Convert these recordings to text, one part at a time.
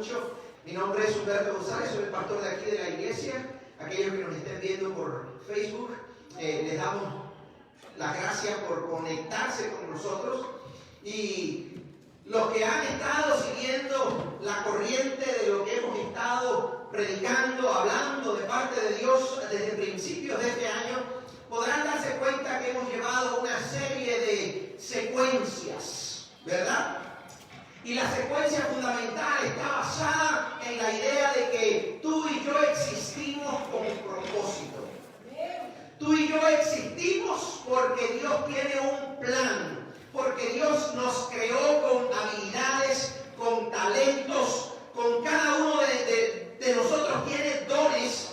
mucho. Mi nombre es Humberto González, soy el pastor de aquí de la iglesia. Aquellos que nos estén viendo por Facebook, les damos las gracias por conectarse con nosotros. Y los que han estado siguiendo la corriente de lo que hemos estado predicando, hablando de parte de Dios desde principios de este año, podrán darse cuenta que hemos llevado una serie de secuencias, ¿verdad? Y la secuencia fundamental está basada en la idea de que tú y yo existimos con un propósito. Tú y yo existimos porque Dios tiene un plan, porque Dios nos creó con habilidades, con talentos, con cada uno de nosotros tiene dones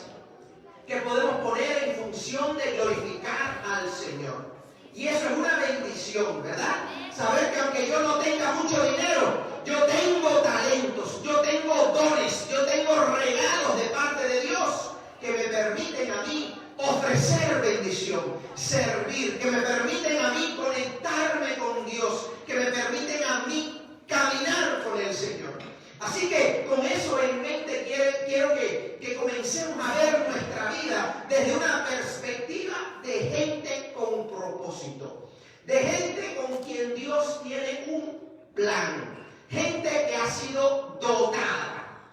que podemos poner en función de glorificar al Señor. Y eso es una bendición, ¿verdad? Saber que aunque yo no tenga mucho dinero, yo tengo talentos, yo tengo dones, yo tengo regalos de parte de Dios que me permiten a mí ofrecer bendición, servir, que me permiten a mí conectarme con Dios, que me permiten a mí caminar con el Señor. Así que con eso en mente quiero que comencemos a ver nuestra vida desde una perspectiva de gente con propósito, de gente con quien Dios tiene un plan, gente que ha sido dotada.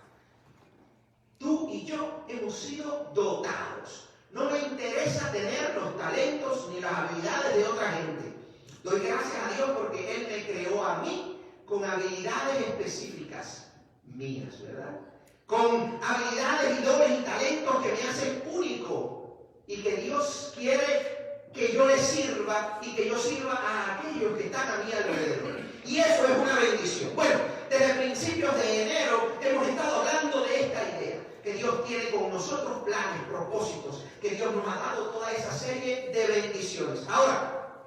Tú y yo hemos sido dotados. No me interesa tener los talentos ni las habilidades de otra gente. Doy gracias a Dios porque Él me creó a mí con habilidades específicas mías, ¿verdad? Con habilidades y dones y talentos que me hacen único y que Dios quiere que yo le sirva y que yo sirva a aquellos que están a mi alrededor. Y eso es una bendición. Bueno, desde principios de enero hemos estado hablando de esta idea, que Dios tiene con nosotros planes, propósitos, que Dios nos ha dado toda esa serie de bendiciones. Ahora,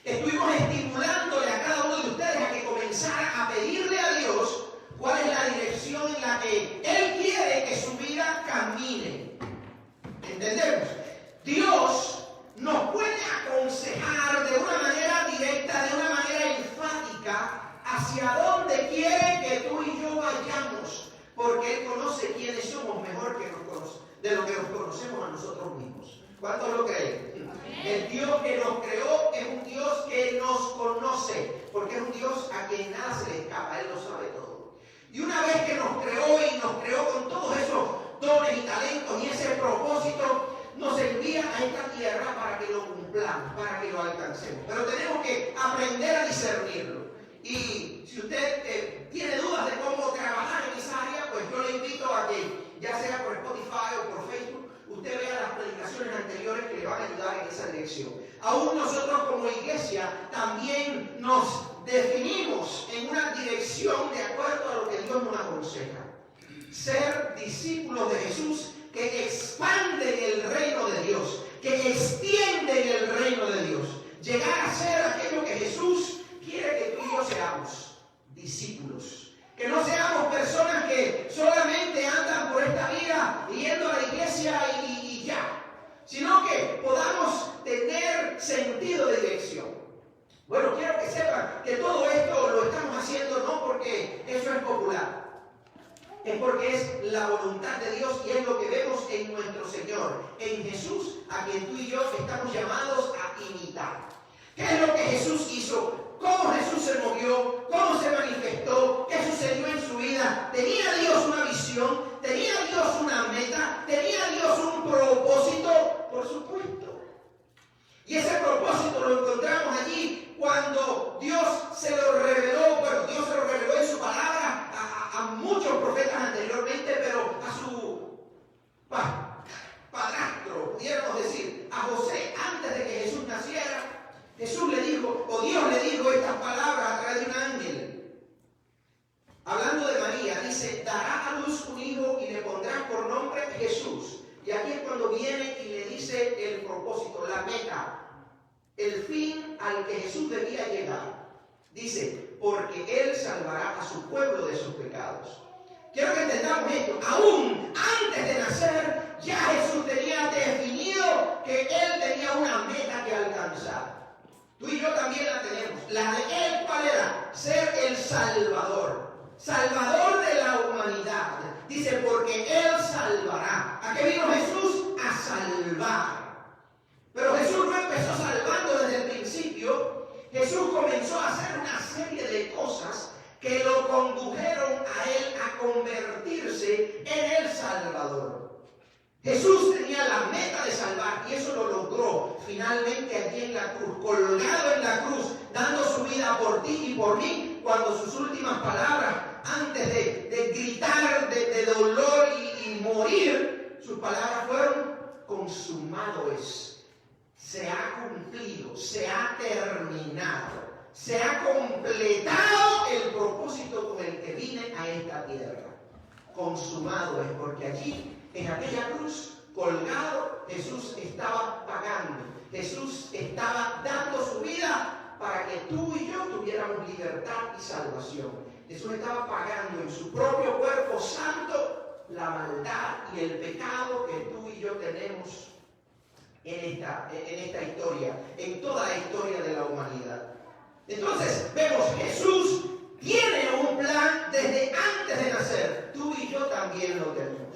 estuvimos estimulándole a cada uno de ustedes a que comenzara a pedirle a Dios cuál es la dirección en la que Él quiere que su vida camine. ¿Entendemos? Dios nos puede aconsejar de una manera directa, de una manera enfática, hacia dónde quiere que tú y yo vayamos, porque Él conoce quiénes somos mejor que de lo que nos conocemos a nosotros mismos. ¿Cuántos lo creen? El Dios que nos creó es un Dios que nos conoce, porque es un Dios a quien nada se le escapa, Él lo sabe todo. Y una vez que nos creó y nos creó con todos esos dones y talentos y ese propósito, nos envía a esta tierra para que lo cumplamos, para que lo alcancemos. Pero tenemos que aprender a discernirlo. Y si usted tiene dudas de cómo trabajar en esa área, pues yo le invito a que, ya sea por Spotify o por Facebook, usted vea las predicaciones anteriores que le van a ayudar en esa dirección. Aún nosotros como iglesia también nos definimos en una dirección de acuerdo a lo que Dios nos aconseja. Ser discípulos de Jesús que expanden el reino de Dios, que extienden el reino de Dios. Llegar a ser aquello que Jesús quiere que tú y yo seamos, discípulos. Que no seamos personas que solamente andan por esta vida yendo a la iglesia y ya, sino que podamos tener sentido de dirección. Bueno, quiero que sepan que todo esto lo estamos haciendo no porque eso es popular, es porque es la voluntad de Dios y es lo que vemos en nuestro Señor, en Jesús, a quien tú y yo estamos llamados a imitar. ¿Qué es lo que Jesús hizo? ¿Cómo Jesús se movió? ¿Cómo se manifestó? ¿Qué sucedió en su vida? ¿Tenía Dios una visión? ¿Tenía Dios una meta? ¿Tenía Dios un propósito? Por supuesto. Y ese propósito lo encontramos allí cuando Dios se lo reveló. Bueno, Dios se lo reveló en su palabra a muchos profetas anteriormente, pero a su padrastro, pudiéramos decir, a José, antes de que Jesús naciera. Jesús le dijo, o Dios le dijo estas palabras a través de un ángel. Hablando de María, dice, dará a luz un hijo y le pondrás por nombre Jesús. Y aquí es cuando viene y le dice el propósito, la meta, el fin al que Jesús debía llegar. Dice, porque Él salvará a su pueblo de sus pecados. Quiero que entendamos esto. Aún antes de nacer, ya Jesús tenía definido que Él tenía una meta que alcanzar. Tú y yo también la tenemos. La de Él, ¿cuál era? Ser el Salvador. Salvador de la humanidad. Dice, porque Él salvará. ¿A qué vino Jesús? A salvar. Pero Jesús no empezó salvando desde el principio. Jesús comenzó a hacer una serie de cosas que lo condujeron a Él a convertirse en el Salvador. Jesús tenía la meta de salvar y eso lo logró finalmente allí en la cruz, colgado en la cruz, dando su vida por ti y por mí, cuando sus últimas palabras, antes de gritar de dolor y morir, sus palabras fueron: consumado es, se ha cumplido, se ha terminado, se ha completado el propósito con el que vine a esta tierra. Consumado es, porque allí, en aquella cruz, colgado, Jesús estaba pagando. Jesús estaba dando su vida para que tú y yo tuviéramos libertad y salvación. Jesús estaba pagando en su propio cuerpo santo la maldad y el pecado que tú y yo tenemos en esta historia, en toda la historia de la humanidad. Entonces, vemos, Jesús tiene un plan desde antes de nacer. Tú y yo también lo tenemos.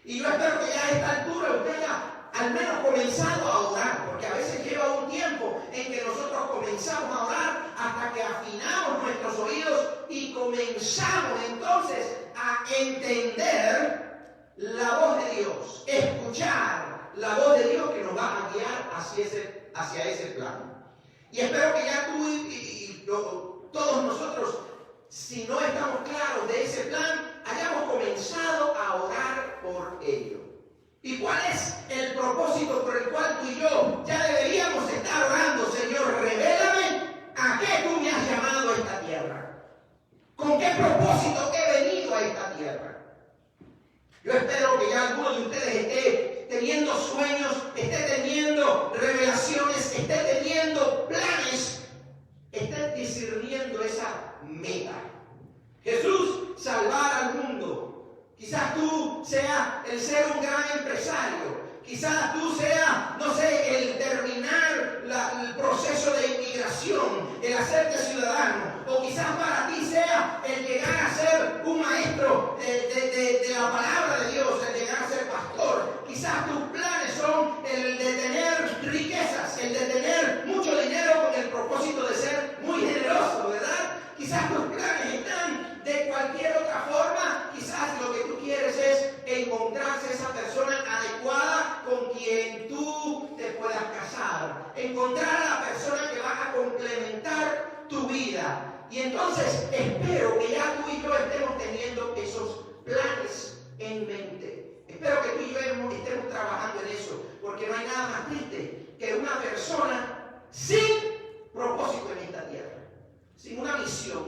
Y yo espero que ya a esta altura usted haya al menos comenzado a orar, porque a veces lleva un tiempo en que nosotros comenzamos a orar hasta que afinamos nuestros oídos y comenzamos entonces a entender la voz de Dios, escuchar la voz de Dios que nos va a guiar hacia ese plan. Y espero que ya tú y todos nosotros, si no estamos claros de ese plan, hayamos comenzado a orar por ello. ¿Y cuál es el propósito por el cual tú y yo ya deberíamos estar orando? Señor, revélame a qué tú me has llamado a esta tierra. ¿Con qué propósito he venido a esta tierra? Yo espero que ya alguno de ustedes esté teniendo sueños, esté teniendo revelaciones, esté teniendo planes, esté discerniendo esa meta. Jesús, salvar al mundo. Quizás tú seas el ser un gran empresario. Quizás tú seas, no sé, el terminar el proceso de inmigración, el hacerte ciudadano. O quizás para ti sea el llegar a ser un maestro de la palabra de Dios, el llegar a ser pastor. Quizás tus planes son el de tener riquezas, el de tener mucho dinero con el propósito de ser muy generoso, ¿verdad? Quizás tus planes están de cualquier otra forma. Quizás lo que tú quieres es encontrarse esa persona adecuada con quien tú te puedas casar. Encontrar a la persona que va a complementar tu vida. Y entonces espero que ya tú y yo estemos teniendo esos planes en mente. Espero que tú y yo estemos trabajando en eso. Porque no hay nada más triste que una persona sin propósito en esta tierra. Sin una misión,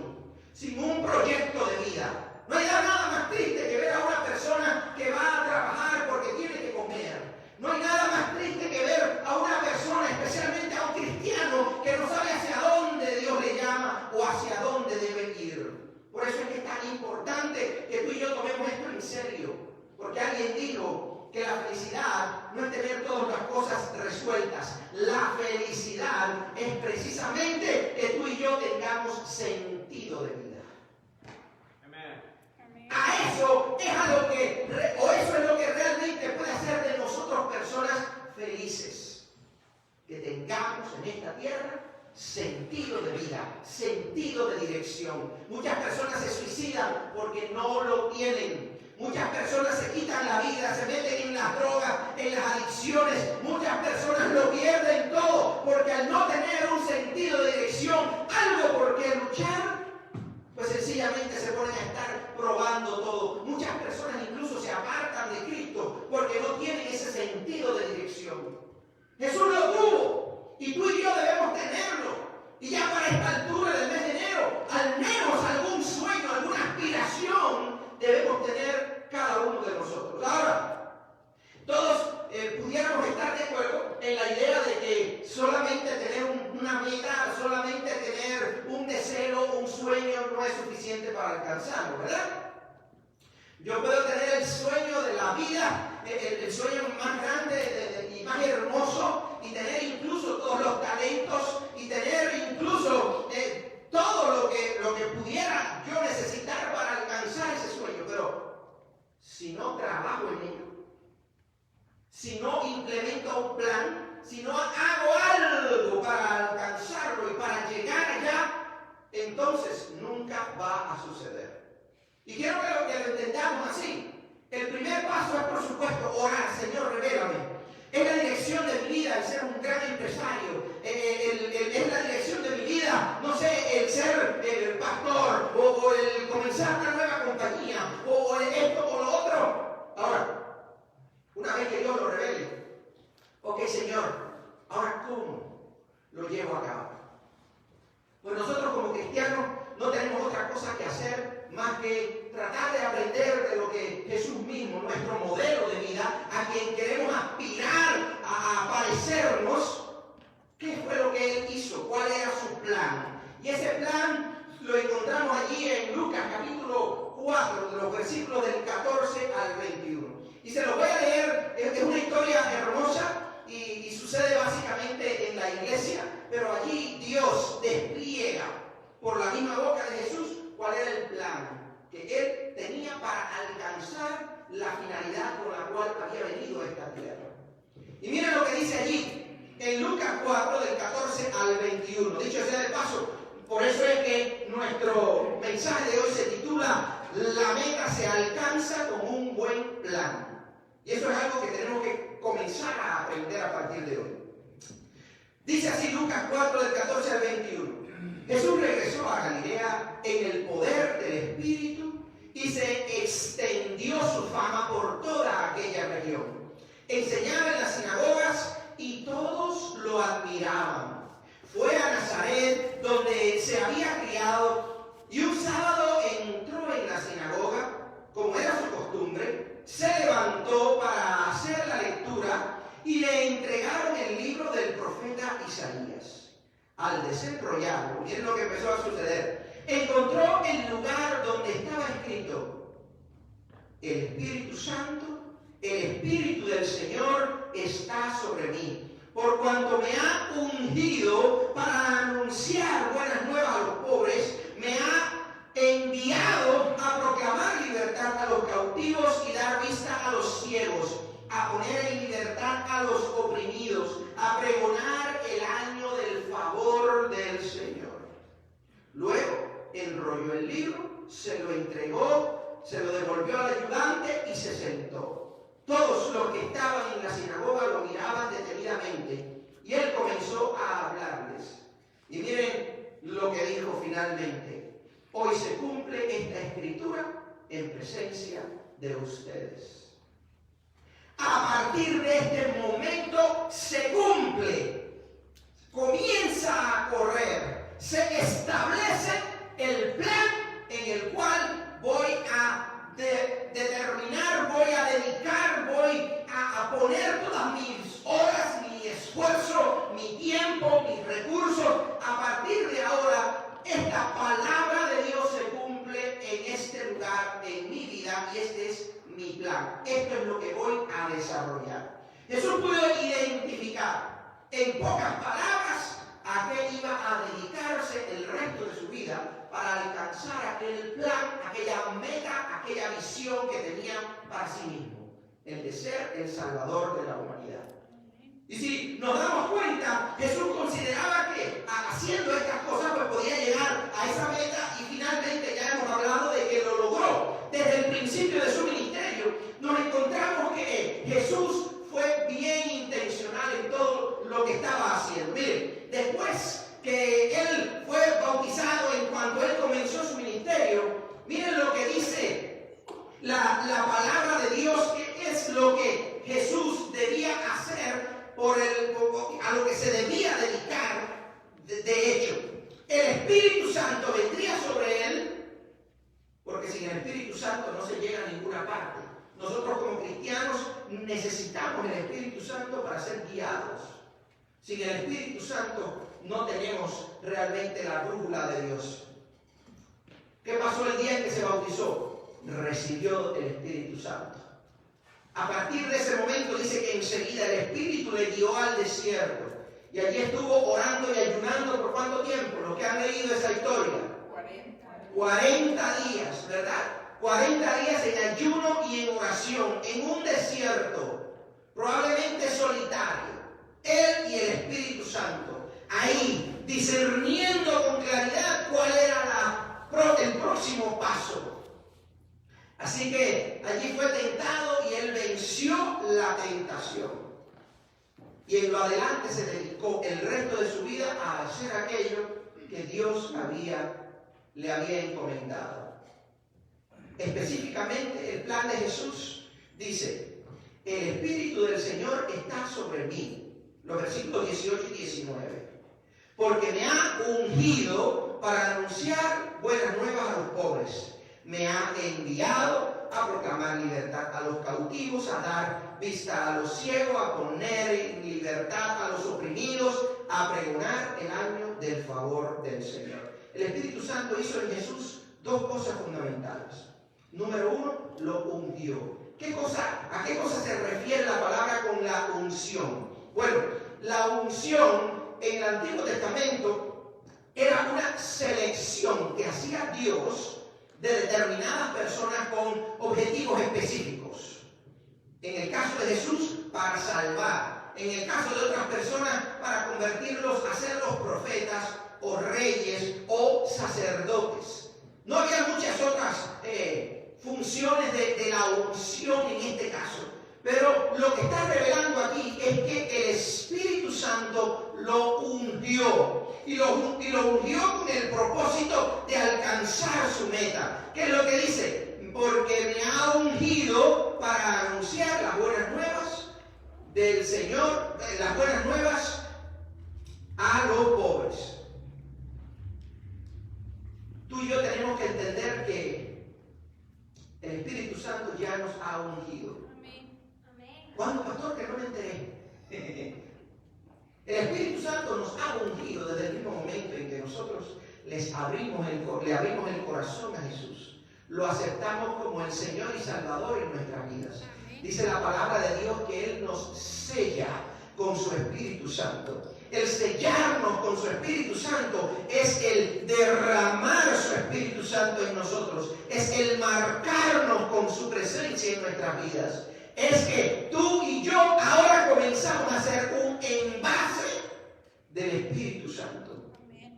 sin un proyecto de vida. No hay nada más triste que ver a una persona que va a trabajar porque tiene que comer. No hay nada más triste que ver a una persona, especialmente a un cristiano, que no sabe hacia dónde Dios le llama o hacia dónde debe ir. Por eso es que es tan importante que tú y yo tomemos esto en serio. Porque alguien dijo que la felicidad no es tener todas las cosas resueltas. La felicidad es precisamente que tú y yo tengamos sentido de vida. A eso es eso es lo que realmente puede hacer de nosotros personas felices. Que tengamos en esta tierra sentido de vida, sentido de dirección. Muchas personas se suicidan porque no lo tienen. Muchas personas se quitan la vida, se meten en las drogas, en las adicciones. Muchas personas lo pierden todo porque al no tener un sentido de dirección, algo por qué luchar, pues sencillamente se ponen a estar probando todo. Muchas personas incluso se apartan de Cristo porque no tienen ese sentido de dirección. Jesús lo tuvo y tú y yo debemos tenerlo. Y ya para esta altura del mes de enero, al menos algún sueño, alguna aspiración debemos tener cada uno de nosotros. Ahora, todos pudiéramos estar de acuerdo en la idea de que solamente tener una meta, solamente tener un deseo, un sueño no es suficiente para alcanzarlo, ¿verdad? Yo puedo tener el sueño de la vida, el sueño más grande y más hermoso, y tener incluso todos los talentos, y tener incluso todo lo que pudiera yo necesitar para alcanzar ese sueño, pero si no trabajo en ello, si no implemento un plan, si no hago algo para alcanzarlo y para llegar allá, entonces nunca va a suceder. Y quiero que lo entendamos así. El primer paso es, por supuesto, orar. Señor, revélame. Es la dirección de mi vida el ser un gran empresario. Es la dirección de mi vida, no sé, el ser el pastor o el comenzar una nueva compañía o esto o lo otro. Ahora, una vez que Dios lo revele, ok, Señor, ahora ¿cómo lo llevo a cabo? Pues nosotros como cristianos no tenemos otra cosa que hacer más que tratar de aprender de lo que Jesús mismo, nuestro modelo de vida, a quien queremos aspirar a parecernos. ¿Qué fue lo que Él hizo? ¿Cuál era su plan? Y ese plan lo encontramos allí en Lucas capítulo 4, de los versículos del 14 al 21. Y se los voy a leer, es una historia hermosa y sucede básicamente en la iglesia, pero allí Dios despliega por la misma boca de Jesús cuál era el plan que Él tenía para alcanzar la finalidad con la cual había venido a esta tierra. Y miren lo que dice allí, en Lucas 4, del 14 al 21. Dicho sea de paso, por eso es que nuestro mensaje de hoy se titula La meta se alcanza con un buen plan. Y eso es algo que tenemos que comenzar a aprender a partir de hoy. Dice así Lucas 4, del 14 al 21. Jesús regresó a Galilea en el poder del Espíritu y se extendió su fama por toda aquella región. Enseñaba en las sinagogas y todos lo admiraban. Fue a Nazaret, donde se había criado, y un sábado entró en la sinagoga, como era su costumbre, se levantó para hacer la lectura y le entregaron el libro del profeta Isaías. Al desenrollarlo, miren lo que empezó a suceder. Encontró el lugar donde estaba escrito: el Espíritu Santo, el Espíritu del Señor está sobre mí, por cuanto me ha ungido para anunciar buenas nuevas a los pobres, me ha enviado a proclamar libertad a los cautivos y dar vista a los ciegos, a poner en libertad a los oprimidos, a pregonar el año del favor del Señor. Luego enrolló el libro, se lo entregó, se lo devolvió al ayudante y se sentó. Todos los que estaban en la sinagoga lo miraban detenidamente y él comenzó a hablarles. Y miren lo que dijo finalmente: hoy se cumple esta escritura en presencia de ustedes. A partir de este momento se cumple, comienza a correr, se establece el plan en el cual voy a determinar, voy a dedicar, voy a poner todas mis horas, mi esfuerzo, mi tiempo, mis recursos. A partir de ahora, esta palabra de Dios se cumple en este lugar, en mi vida, y este es mi plan. Esto es lo que voy a desarrollar. Jesús pudo identificar en pocas palabras a qué iba a dedicarse el resto de su vida para alcanzar aquel plan, aquella meta, aquella visión que tenía para sí mismo, el de ser el Salvador de la humanidad. Y si nos damos cuenta, Jesús consideraba que haciendo estas cosas pues podía llegar a esa meta, y finalmente ya hemos hablado de que lo logró. Desde el principio de su ministerio nos encontramos que Jesús fue bien intencional en todo lo que estaba haciendo. Miren, después que él fue bautizado, en cuanto él comenzó su ministerio, miren lo que dice la palabra de Dios, que es lo que Jesús debía hacer, a lo que se debía dedicar. De hecho, el Espíritu Santo vendría sobre él, porque sin el Espíritu Santo no se llega a ninguna parte. Nosotros como cristianos necesitamos el Espíritu Santo para ser guiados. Sin el Espíritu Santo no tenemos realmente la brújula de Dios. ¿Qué pasó el día en que se bautizó? Recibió el Espíritu Santo. A partir de ese momento dice que enseguida el Espíritu le guió al desierto. Y allí estuvo orando y ayunando ¿por cuánto tiempo? Los que han leído esa historia. 40 días, ¿verdad? 40 días en ayuno y en oración, en un desierto, probablemente solitario, él y el Espíritu Santo, ahí discerniendo con claridad cuál era el próximo paso. Así que allí fue tentado y él venció la tentación. Y en lo adelante se dedicó el resto de su vida a hacer aquello que Dios le había encomendado. Específicamente, el plan de Jesús dice: el Espíritu del Señor está sobre mí. Los versículos 18 y 19. Porque me ha ungido para anunciar buenas nuevas a los pobres. Me ha enviado a proclamar libertad a los cautivos, a dar vista a los ciegos, a poner en libertad a los oprimidos, a pregonar el año del favor del Señor. El Espíritu Santo hizo en Jesús dos cosas fundamentales. Número uno, lo ungió. ¿A qué cosa se refiere la palabra con la unción? Bueno, la unción en el Antiguo Testamento era una selección que hacía Dios de determinadas personas con objetivos específicos. En el caso de Jesús, para salvar. En el caso de otras personas, para convertirlos a ser los profetas o reyes o sacerdotes. No había muchas otras funciones de la unción en este caso. Pero lo que está revelando aquí es que el Espíritu Santo lo ungió. Y lo ungió con el propósito de alcanzar su meta. ¿Qué es lo que dice? Porque me ha ungido para anunciar las buenas nuevas del Señor, las buenas nuevas a los pobres. Tú y yo tenemos que entender que el Espíritu Santo ya nos ha ungido. ¿Cuándo, pastor? Que no me enteré. El Espíritu Santo nos ha ungido desde el mismo momento en que nosotros le abrimos el corazón a Jesús. Lo aceptamos como el Señor y Salvador en nuestras vidas. Dice la palabra de Dios que Él nos sella con su Espíritu Santo. El sellarnos con su Espíritu Santo es el derramar su Espíritu Santo en nosotros. Es el marcarnos con su presencia en nuestras vidas. Es que tú y yo ahora comenzamos a ser un envase del Espíritu Santo.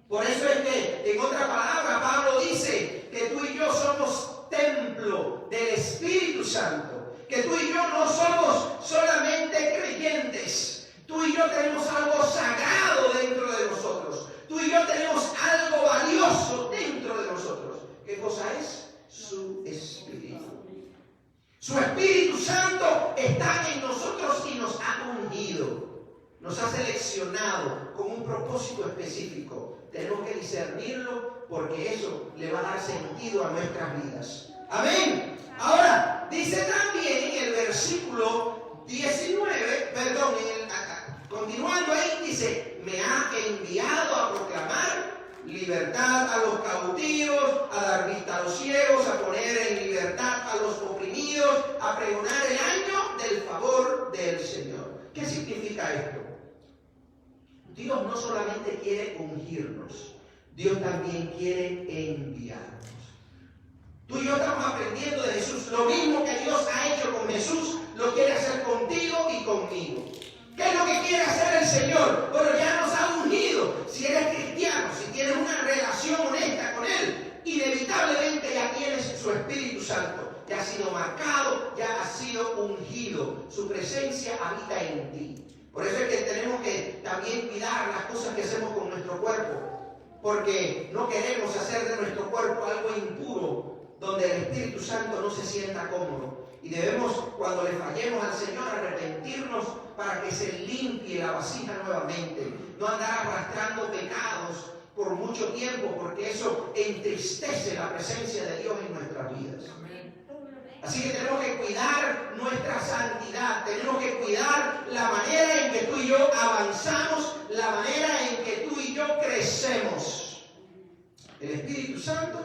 Por eso es que, en otra palabra, Pablo dice que tú y yo somos templo del Espíritu Santo. Que tú y yo no somos solamente creyentes. Tú y yo tenemos algo sagrado dentro de nosotros. Tú y yo tenemos algo valioso dentro de nosotros. ¿Qué cosa es? Su Espíritu. Su Espíritu Santo está en nosotros y nos ha ungido. Nos ha seleccionado con un propósito específico. Tenemos que discernirlo porque eso le va a dar sentido a nuestras vidas. Amén. Ahora, dice también en el versículo 19, continuando ahí, dice: me ha enviado a proclamar libertad a los cautivos, a dar vista a los ciegos, a poner en libertad a los oprimidos, a pregonar el año del favor del Señor. ¿Qué significa esto? Dios no solamente quiere ungirnos, Dios también quiere enviarnos. Tú y yo estamos aprendiendo de Jesús. Lo mismo que Dios ha hecho con Jesús, lo quiere hacer contigo y conmigo. ¿Qué es lo que quiere hacer el Señor? Bueno, ya nos ha ungido. Si eres cristiano, si tienes una relación honesta con Él, inevitablemente ya tienes su Espíritu Santo. Ya has sido marcado, ya has sido ungido. Su presencia habita en ti. Por eso es que tenemos que también cuidar las cosas que hacemos con nuestro cuerpo. Porque no queremos hacer de nuestro cuerpo algo impuro, donde el Espíritu Santo no se sienta cómodo. Y debemos, cuando le fallemos al Señor, arrepentirnos para que se limpie la vasija nuevamente. No andar arrastrando pecados por mucho tiempo, porque eso entristece la presencia de Dios en nuestras vidas. Así que tenemos que cuidar nuestra santidad, tenemos que cuidar la manera en que tú y yo avanzamos, la manera en que tú y yo crecemos. El Espíritu Santo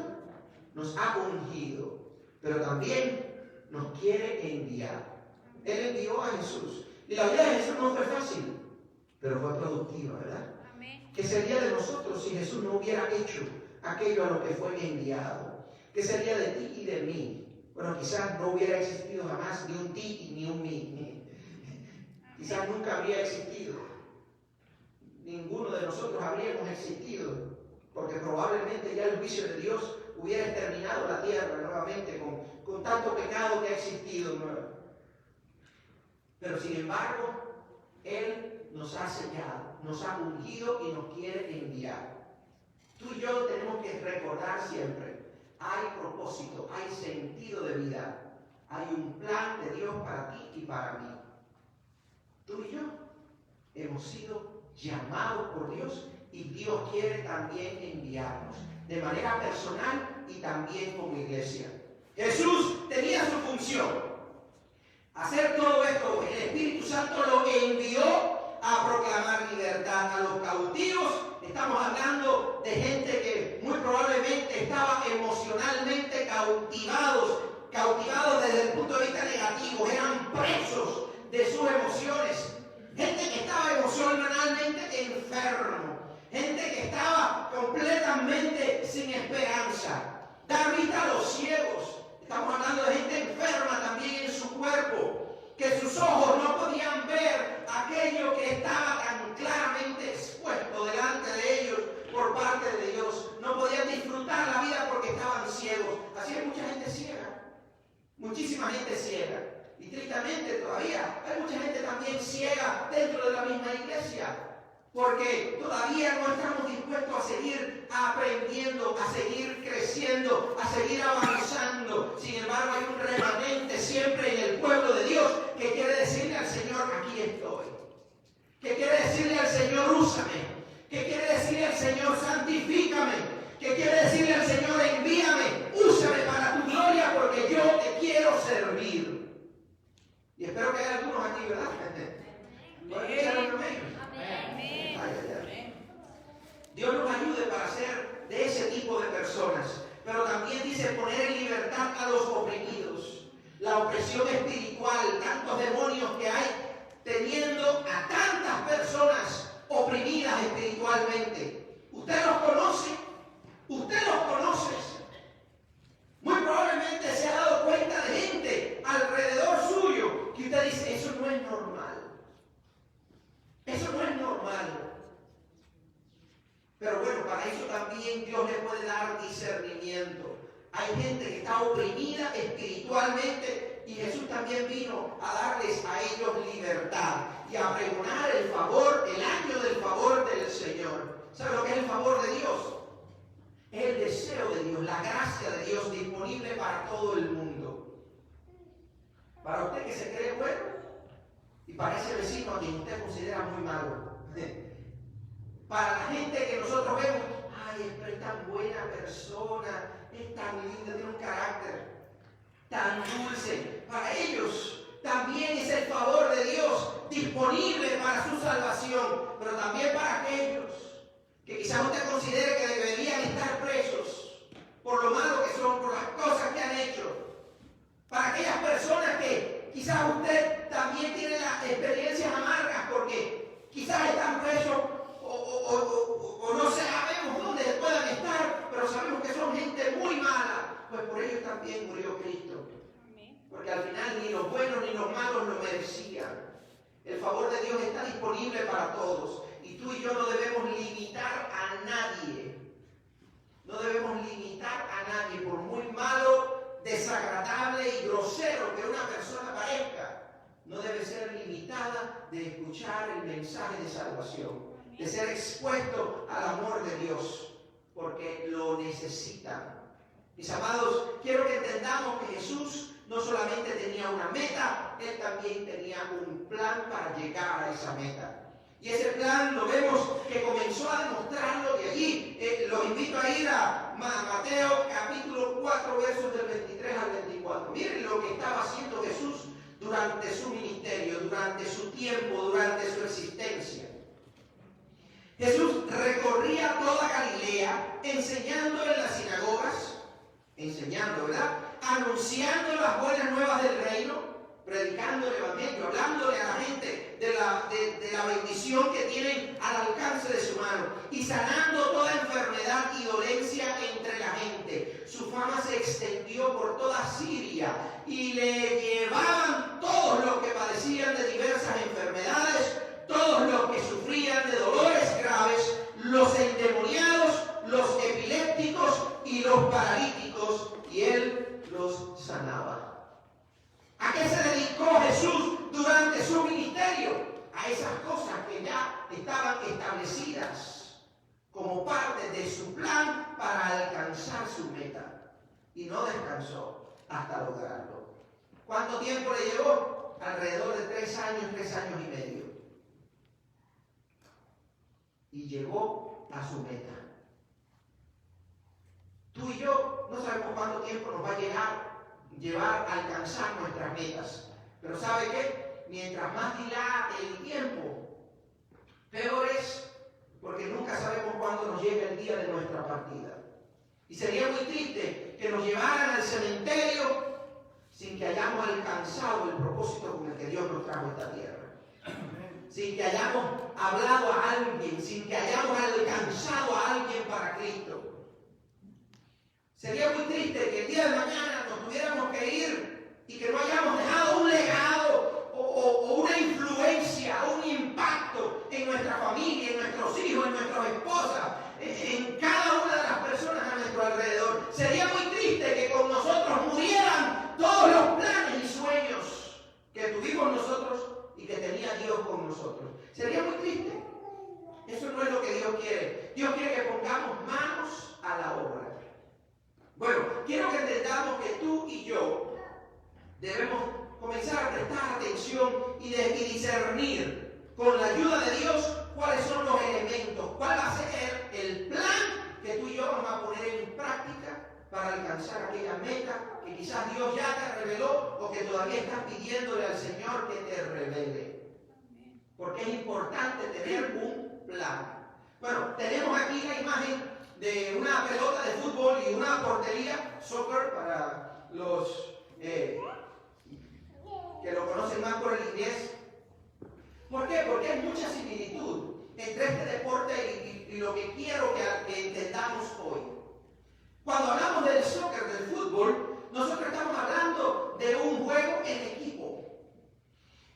nos ha ungido, pero también nos quiere enviar. Él envió a Jesús. Y la vida de Jesús no fue fácil, pero fue productiva, ¿verdad? Amén. ¿Qué sería de nosotros si Jesús no hubiera hecho aquello a lo que fue enviado? ¿Qué sería de ti y de mí Bueno, quizás no hubiera existido jamás ni un Titi ni un Mi. Quizás nunca habría existido. Ninguno de nosotros habríamos existido, porque probablemente ya el juicio de Dios hubiera exterminado la tierra nuevamente con tanto pecado que ha existido. Pero sin embargo, Él nos ha sellado, nos ha ungido y nos quiere enviar. Tú y yo tenemos que recordar siempre, hay propósito, hay sentido de vida, hay un plan de Dios para ti y para mí. Tú y yo hemos sido llamados por Dios y Dios quiere también enviarnos de manera personal y también como iglesia. Jesús tenía su función, hacer todo esto. El Espíritu Santo lo envió a proclamar libertad a los cautivos. Estamos hablando de gente que muy probablemente estaba emocionalmente cautivados desde el punto de vista negativo, eran presos de sus emociones. Gente que estaba emocionalmente enfermo, gente que estaba completamente sin esperanza. Dar vista a los ciegos. Estamos hablando de gente enferma también en su cuerpo, que sus ojos no podían ver aquello que estaba tan claramente expuesto delante de ellos por parte de Dios. No podían disfrutar la vida porque estaban ciegos. Así hay mucha gente ciega, muchísima gente ciega. Y tristemente todavía hay mucha gente también ciega dentro de la misma iglesia, porque todavía no estamos dispuestos a seguir aprendiendo, a seguir creciendo, a seguir avanzando. Sin embargo, hay un remanente siempre en el pueblo de Dios que quiere decirle al Señor, aquí estoy. Que quiere decirle al Señor, úsame. Que quiere decirle al Señor, santifícame. Que quiere decirle al Señor, envíame, úsame para tu gloria porque yo te quiero servir. Y espero que haya algunos aquí, ¿verdad? ¿Pueden echar un amén? Dios nos ayude para ser de ese tipo de personas. Pero también dice poner en libertad a los oprimidos. La opresión espiritual, tantos demonios que hay teniendo a tantas personas oprimidas espiritualmente. Usted los conoce. Usted los conoce. Muy probablemente se ha dado cuenta de gente alrededor suyo que usted dice, eso no es normal. Eso no es normal. Pero bueno, para eso también Dios le puede dar discernimiento. Hay gente que está oprimida espiritualmente y Jesús también vino a darles a ellos libertad y a pregonar el favor, el año del favor del Señor. ¿Sabe lo que es el favor de Dios? Es el deseo de Dios, la gracia de Dios disponible para todo el mundo. Para usted que se cree bueno y para ese vecino a quien usted considera muy malo. Para la gente que nosotros vemos, ay, es tan buena persona, es tan linda, tiene un carácter tan dulce. Para ellos también es el favor de Dios disponible para su salvación, pero también para aquellos que quizás usted considere que deberían estar presos por lo malo que son, por las cosas que han hecho. Para aquellas personas que quizás usted también tiene las experiencias amargas porque quizás están presos o no sabemos dónde puedan estar, pero sabemos que son gente muy mala, pues por ellos también murió Cristo. Porque al final ni los buenos ni los malos lo merecían. El favor de Dios está disponible para todos. Y tú y yo no debemos limitar a nadie. No debemos limitar a nadie, por muy malo, desagradable y grosero que una persona parezca. No debe ser limitada de escuchar el mensaje de salvación, de ser expuesto al amor de Dios, porque lo necesitan. Mis amados, quiero que entendamos que Jesús no solamente tenía una meta, Él también tenía un plan para llegar a esa meta. Y ese plan lo vemos que comenzó a demostrarlo de allí. Los invito a ir a Mateo capítulo 4, versos del 23 al 24. Miren lo que estaba haciendo Jesús durante su ministerio, durante su tiempo, durante su existencia. Jesús recorría toda Galilea, enseñando en las sinagogas, ¿verdad? Anunciando las buenas nuevas del reino, predicando el evangelio, hablándole a la gente de la bendición que tienen al alcance de su mano y sanando toda enfermedad y dolencia entre la gente. Su fama se extendió por toda Siria sufría. Y le llevaban todos los que padecían de diversas enfermedades, todos los que sufrían de dolores graves, los endemoniados, los epilépticos y los paralíticos, y él los sanaba. ¿A qué se dedicó Jesús durante su ministerio? A esas cosas que ya estaban establecidas como parte de su plan para alcanzar su meta. Y no descansó hasta lograrlo. ¿Cuánto tiempo le llevó? Alrededor de 3 años y medio. Y llegó a su meta. Tú y yo no sabemos cuánto tiempo nos va a llevar a alcanzar nuestras metas. Pero ¿sabe qué? Mientras más dilate el tiempo, peor es, porque nunca sabemos cuándo nos llega el día de nuestra partida. Y sería muy triste que nos llevaran al cementerio sin que hayamos alcanzado el propósito con el que Dios nos trajo a esta tierra. Sin que hayamos hablado a alguien, sin que hayamos alcanzado a alguien para Cristo. Sería muy triste que el día de mañana nos tuviéramos que ir y que no hayamos dejado un legado o una influencia, un impacto en nuestra familia, en nuestros hijos, en nuestras esposas, en cada una de las personas a nuestro alrededor. Sería muy triste que con nosotros murieran todos los planes y sueños que tuvimos nosotros y que tenía Dios con nosotros. Sería muy triste. Eso no es lo que Dios quiere. Dios quiere que pongamos manos a la obra. Bueno, quiero que entendamos que tú y yo debemos comenzar a prestar atención y discernir con la ayuda de Dios cuáles son los elementos, cuál va a ser el plan que tú y yo vamos a poner en práctica para alcanzar aquella meta que quizás Dios ya te reveló o que todavía estás pidiéndole al Señor que te revele. Porque es importante tener un plan. Bueno, tenemos aquí la imagen de una pelota de fútbol y una portería, soccer para los que lo conocen más por el inglés. ¿Por qué? Porque hay mucha similitud entre este deporte y lo que quiero que entendamos hoy. Cuando hablamos del soccer, del fútbol, nosotros estamos hablando de un juego en equipo.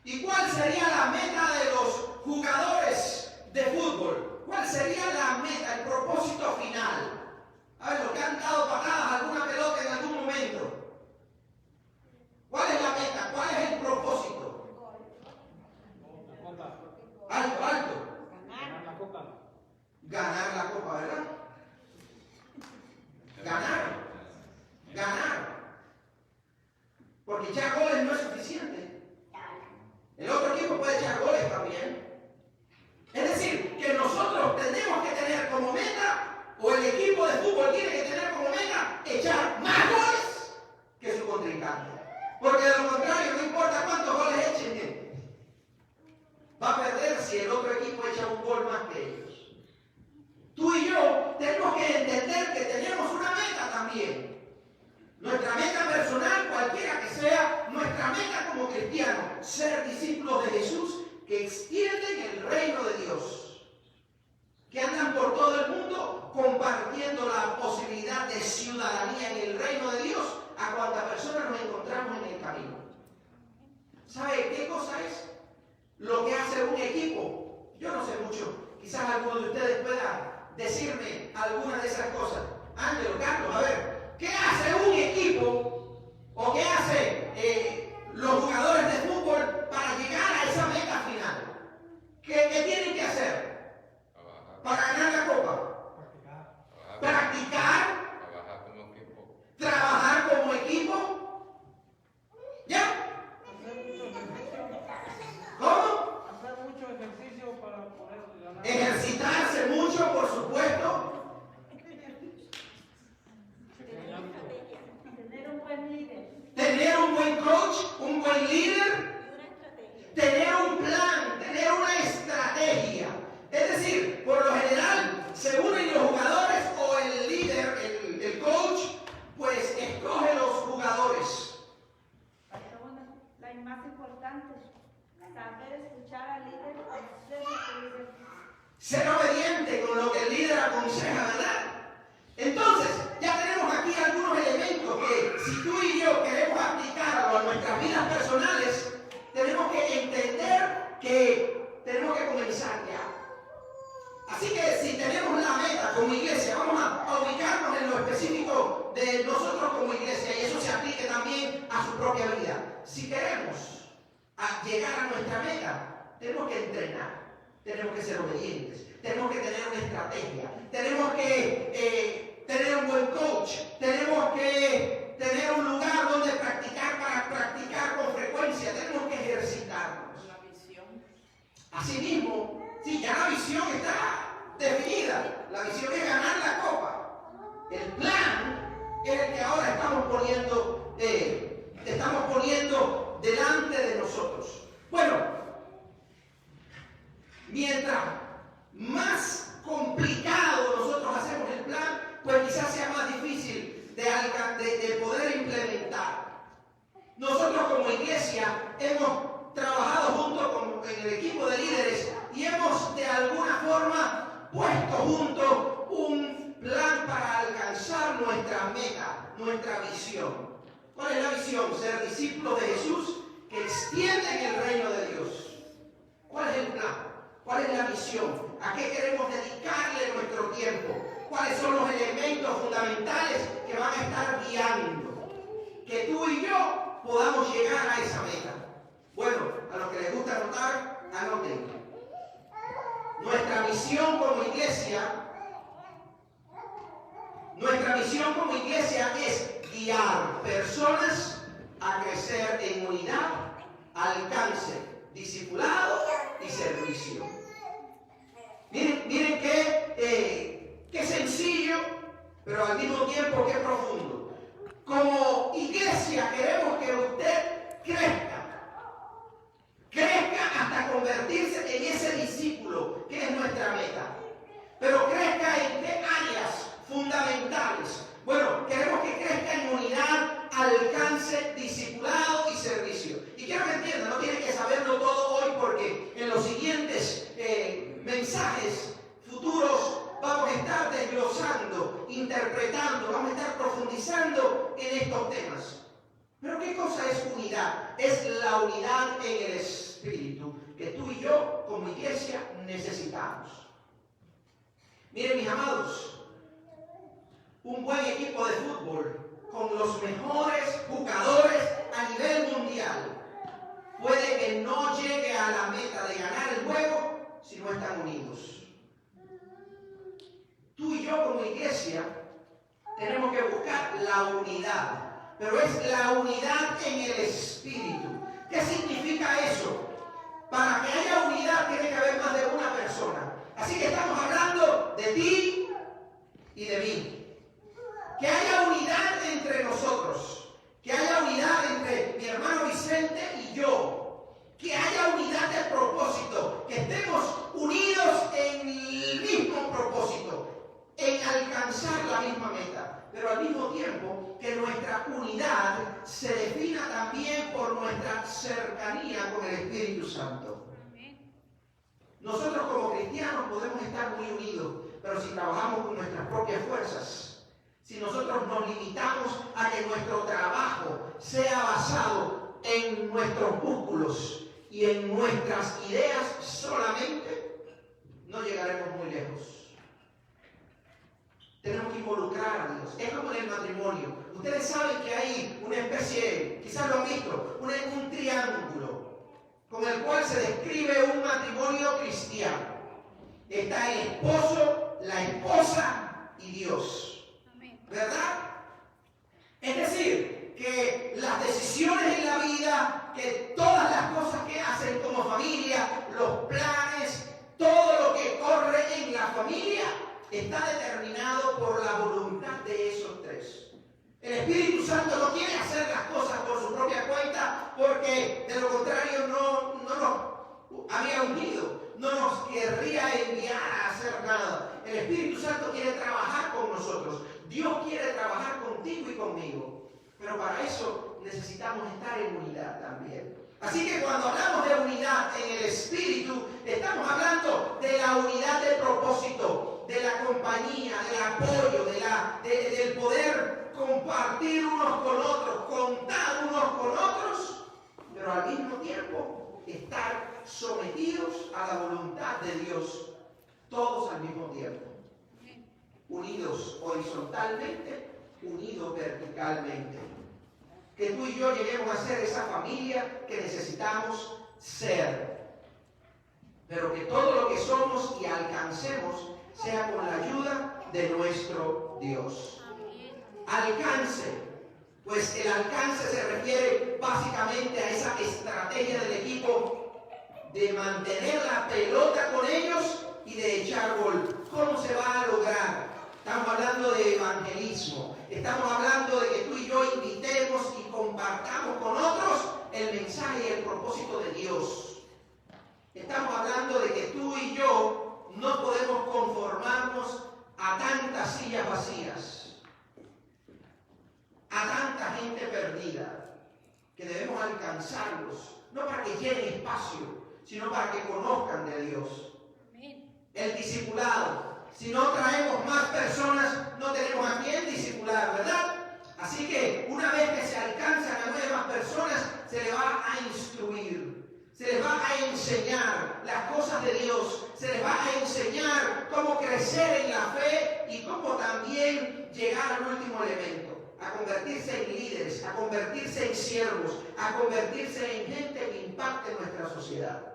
¿Y cuál sería la meta de los jugadores de fútbol? ¿Cuál sería la meta, el propósito final? A ver, los que han dado patadas a alguna pelota en algún momento. ¿Cuál es la meta? ¿Cuál es el propósito? Alto, alto. Ganar la copa. Ganar la copa, ¿verdad? Ganar. Porque echar goles no es suficiente. El otro equipo puede echar goles también. Es decir, que nosotros tenemos que tener como meta, o el equipo de fútbol tiene que tener como meta, echar más goles que su contrincante. Porque de lo contrario, no importa cuántos goles echen, va a perder si el otro equipo echa un gol más que ellos. Tú y yo tenemos que entender que tenemos una meta también. Nuestra meta personal, cualquiera que sea, nuestra meta como cristianos, ser discípulos de Jesús que extienden el reino de Dios, que andan por todo el mundo compartiendo la posibilidad de ciudadanía en el reino de Dios a cuanta persona nos encontramos en el camino. ¿Sabe qué cosa es lo que hace un equipo? Yo no sé mucho, quizás alguno de ustedes pueda decirme alguna de esas cosas. Ángelo, Carlos, a ver, ¿qué hace un equipo o qué hace los jugadores de fútbol para llegar a esa meta final? ¿Qué tienen que hacer para ganar la copa? Practicar. Trabajar como equipo. ¿Ya? ¿Cómo? Hacer mucho ejercicio para poder ganar. Ejercitarse mucho, por supuesto. Tener un buen líder. Tener un buen coach, un buen líder. Tener un plan, tener una estrategia. Es decir, por lo general se unen los jugadores o el líder, el coach, pues escoge los jugadores. La más importante, saber escuchar al líder, hacer lo que el líder dice. Ser obediente con lo que el líder aconseja, ¿verdad? Entonces, ya tenemos aquí algunos elementos que si tú y yo queremos aplicarlo a nuestras vidas personales, tenemos que entender que tenemos que comenzar ya. Así que si tenemos la meta como iglesia, vamos a ubicarnos en lo específico de nosotros como iglesia, y eso se aplique también a su propia vida. Si queremos llegar a nuestra meta, tenemos que entrenar, tenemos que ser obedientes, tenemos que tener una estrategia, tenemos que tener un buen coach, tenemos que tener un lugar donde practicar para practicar con frecuencia, tenemos que ejercitarnos. La visión. Asimismo, sí, ya la visión está definida, la visión es ganar la copa. El plan es el que ahora estamos poniendo delante de nosotros. Bueno, mientras más complicado nosotros hacemos el plan, pues quizás sea más difícil de poder implementar. Nosotros como iglesia hemos trabajado junto en el equipo de líderes y hemos de alguna forma puesto juntos un plan para alcanzar nuestra meta, nuestra visión. ¿Cuál es la visión? Ser discípulos de Jesús que extienden el reino de Dios. ¿Cuál es el plan? ¿Cuál es la visión? ¿A qué queremos dedicarle nuestro tiempo? ¿Cuáles son los elementos fundamentales que van a estar guiando? Que tú y yo podamos llegar a esa meta. Bueno, a los que les gusta anotar, anoten. Nuestra misión como iglesia es guiar personas a crecer en unidad, alcance, discipulado y servicio. Miren qué sencillo, pero al mismo tiempo qué profundo. Como iglesia queremos que usted crezca hasta convertirse en ese discípulo que es nuestra meta. Pero crezca en qué áreas fundamentales. Bueno, queremos que crezca en unidad, alcance, discipulado y servicio. Y quiero que entiendan, no tienen que saberlo todo hoy porque en los siguientes mensajes futuros vamos a estar desglosando, interpretando, vamos a estar profundizando en estos temas. Pero ¿qué cosa es unidad? Es la unidad en el Espíritu que tú y yo como iglesia necesitamos. Miren, mis amados, un buen equipo de fútbol con los mejores jugadores a nivel mundial puede que no llegue a la meta de ganar el juego si no están unidos. Tú y yo como iglesia tenemos que buscar la unidad, pero es la unidad en el Espíritu. ¿Qué significa eso? Para que haya unidad tiene que haber más de una persona. Así que estamos hablando de ti y de mí. Que haya unidad entre nosotros, que haya unidad entre mi hermano Vicente y yo, que haya unidad de propósito, que estemos unidos en el mismo propósito, en alcanzar la misma meta, pero al mismo tiempo que nuestra unidad se defina también por nuestra cercanía con el Espíritu Santo. Nosotros como cristianos podemos estar muy unidos, pero si trabajamos con nuestras propias fuerzas, si nosotros nos limitamos a que nuestro trabajo sea basado en nuestros músculos y en nuestras ideas solamente, no llegaremos muy lejos. Tenemos que involucrar a Dios. Es como en el matrimonio. Ustedes saben que hay una especie, quizás lo han visto, un triángulo con el cual se describe un matrimonio cristiano. Está el esposo, la esposa y Dios. ¿Verdad? Es decir, que las decisiones en la vida, que todas las cosas que hacen como familia, los planes, todo lo que corre en la familia, está determinado por la voluntad de esos tres. El Espíritu Santo no quiere hacer las cosas por su propia cuenta, porque de lo contrario no nos había ungido, no nos querría enviar a hacer nada. El Espíritu Santo quiere trabajar con nosotros. Dios quiere trabajar contigo y conmigo, pero para eso necesitamos estar en unidad también. Así que cuando hablamos de unidad en el Espíritu, estamos hablando de la unidad de propósito, de la compañía, del apoyo, del poder compartir unos con otros, contar unos con otros, pero al mismo tiempo estar sometidos a la voluntad de Dios, todos al mismo tiempo, unidos horizontalmente, unidos verticalmente. Que tú y yo lleguemos a ser esa familia que necesitamos ser, pero que todo lo que somos y alcancemos sea con la ayuda de nuestro Dios. Alcance, pues el alcance se refiere básicamente a esa estrategia del equipo de mantener la pelota con ellos y de echar gol. ¿Cómo se va a lograr? Estamos hablando de evangelismo, estamos hablando de que tú y yo invitemos y compartamos con otros el mensaje y el propósito de Dios. Estamos hablando de que tú y yo no podemos conformarnos a tantas sillas vacías, a tanta gente perdida, que debemos alcanzarlos, no para que llenen espacio, sino para que conozcan de Dios. El discipulado. Si no traemos más personas, no tenemos a quién discipular, ¿verdad? Así que una vez que se alcanzan a nuevas personas, se les va a instruir, se les va a enseñar las cosas de Dios, se les va a enseñar cómo crecer en la fe y cómo también llegar al último elemento, a convertirse en líderes, a convertirse en siervos, a convertirse en gente que impacte nuestra sociedad.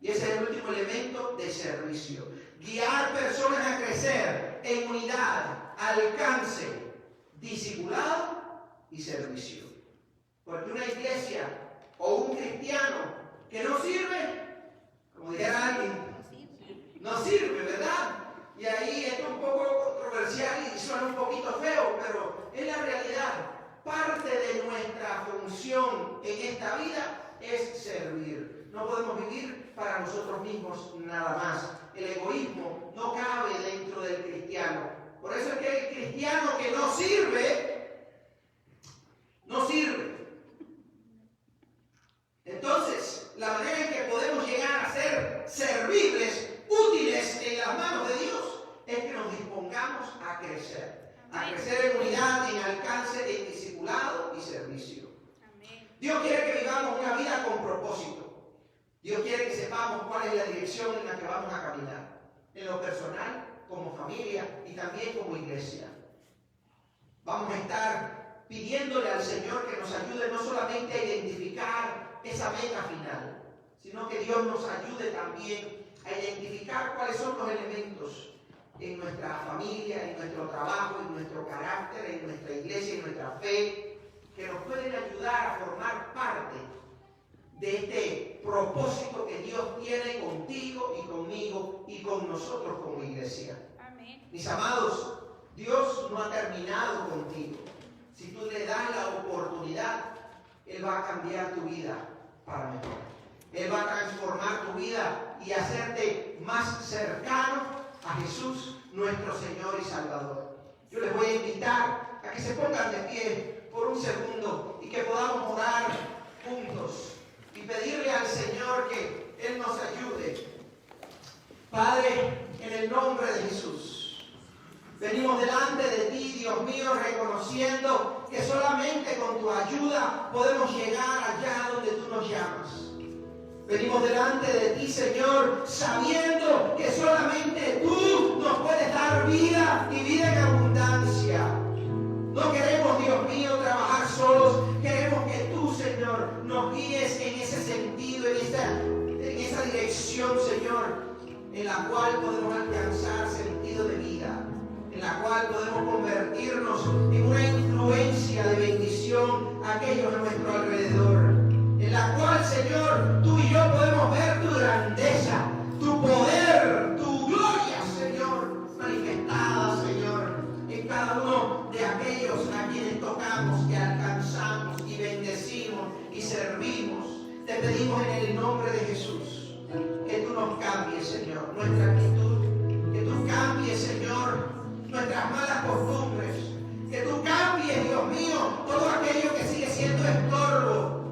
Y ese es el último elemento de servicio. Guiar personas a crecer en unidad, alcance, discipulado y servicio. Porque una iglesia o un cristiano que no sirve, como dijera alguien, no sirve, ¿verdad? Y ahí esto es un poco controversial y suena un poquito feo, pero es la realidad. Parte de nuestra función en esta vida es servir. No podemos vivir para nosotros mismos nada más. El egoísmo no cabe dentro del cristiano. Por eso es que el cristiano que no sirve, no sirve. Entonces, la manera en que podemos llegar a ser servibles, útiles en las manos de Dios, es que nos dispongamos a crecer. A crecer en unidad, en alcance, en discipulado y servicio. Dios quiere que vivamos una vida con propósito. Dios quiere que sepamos cuál es la dirección en la que vamos a caminar, en lo personal, como familia y también como iglesia. Vamos a estar pidiéndole al Señor que nos ayude no solamente a identificar esa meta final, sino que Dios nos ayude también a identificar cuáles son los elementos en nuestra familia, en nuestro trabajo, en nuestro carácter, en nuestra iglesia, en nuestra fe, que nos pueden ayudar a formar parte de este propósito que Dios tiene contigo y conmigo y con nosotros como iglesia. Amén. Mis amados, Dios no ha terminado contigo. Si tú le das la oportunidad, Él va a cambiar tu vida para mejor. Él va a transformar tu vida y hacerte más cercano a Jesús, nuestro Señor y Salvador. Yo les voy a invitar a que se pongan de pie por un segundo y que podamos orar juntos y pedirle al Señor que Él nos ayude. Padre, en el nombre de Jesús, venimos delante de ti, Dios mío, reconociendo que solamente con tu ayuda podemos llegar allá donde tú nos llamas. Venimos delante de ti, Señor, sabiendo que solamente tú nos puedes dar vida y vida en abundancia. No queremos, Dios mío, trabajar solos. Queremos que tú, Señor, nos guíes en ese sentido, en esa dirección, Señor, en la cual podemos alcanzar sentido de vida, en la cual podemos convertirnos en una influencia de bendición a aquellos a nuestro alrededor, en la cual, Señor, tú y yo podemos ver tu grandeza, tu poder, tu gloria, Señor, manifestada, Señor, en cada uno de aquellos a quienes tocamos y alcanzamos y bendecimos y servimos. Te pedimos en el nombre de Jesús que tú nos cambies, Señor, nuestra actitud, que tú cambies, Señor, nuestras malas costumbres, que tú cambies, Dios mío, todo aquello que sigue siendo estorbo,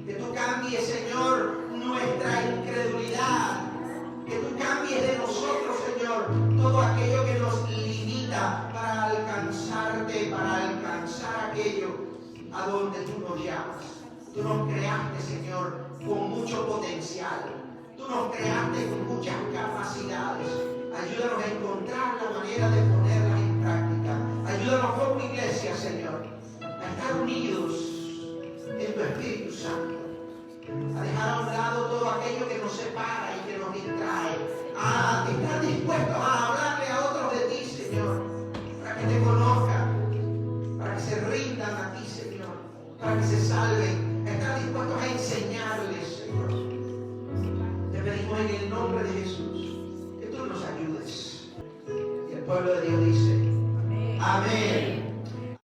que tú cambies, Señor, nuestra incredulidad, que tú cambies de nosotros, Señor, todo aquello que nos limita para alcanzarte, para alcanzar a llamas. Tú nos creaste, Señor, con mucho potencial. Tú nos creaste con muchas capacidades. Ayúdanos a encontrar la manera de ponerlas en práctica. Ayúdanos como iglesia, Señor, a estar unidos en tu Espíritu Santo. A dejar a un lado todo aquello que nos separa y que nos distrae. A estar dispuestos a hablarle a otros de ti, Señor, para que te conozcan, para que se rindan a ti, Señor, para que se salven, a estar dispuestos a enseñarles, Señor. Te pedimos en el nombre de Jesús que tú nos ayudes. Y el pueblo de Dios dice, amén.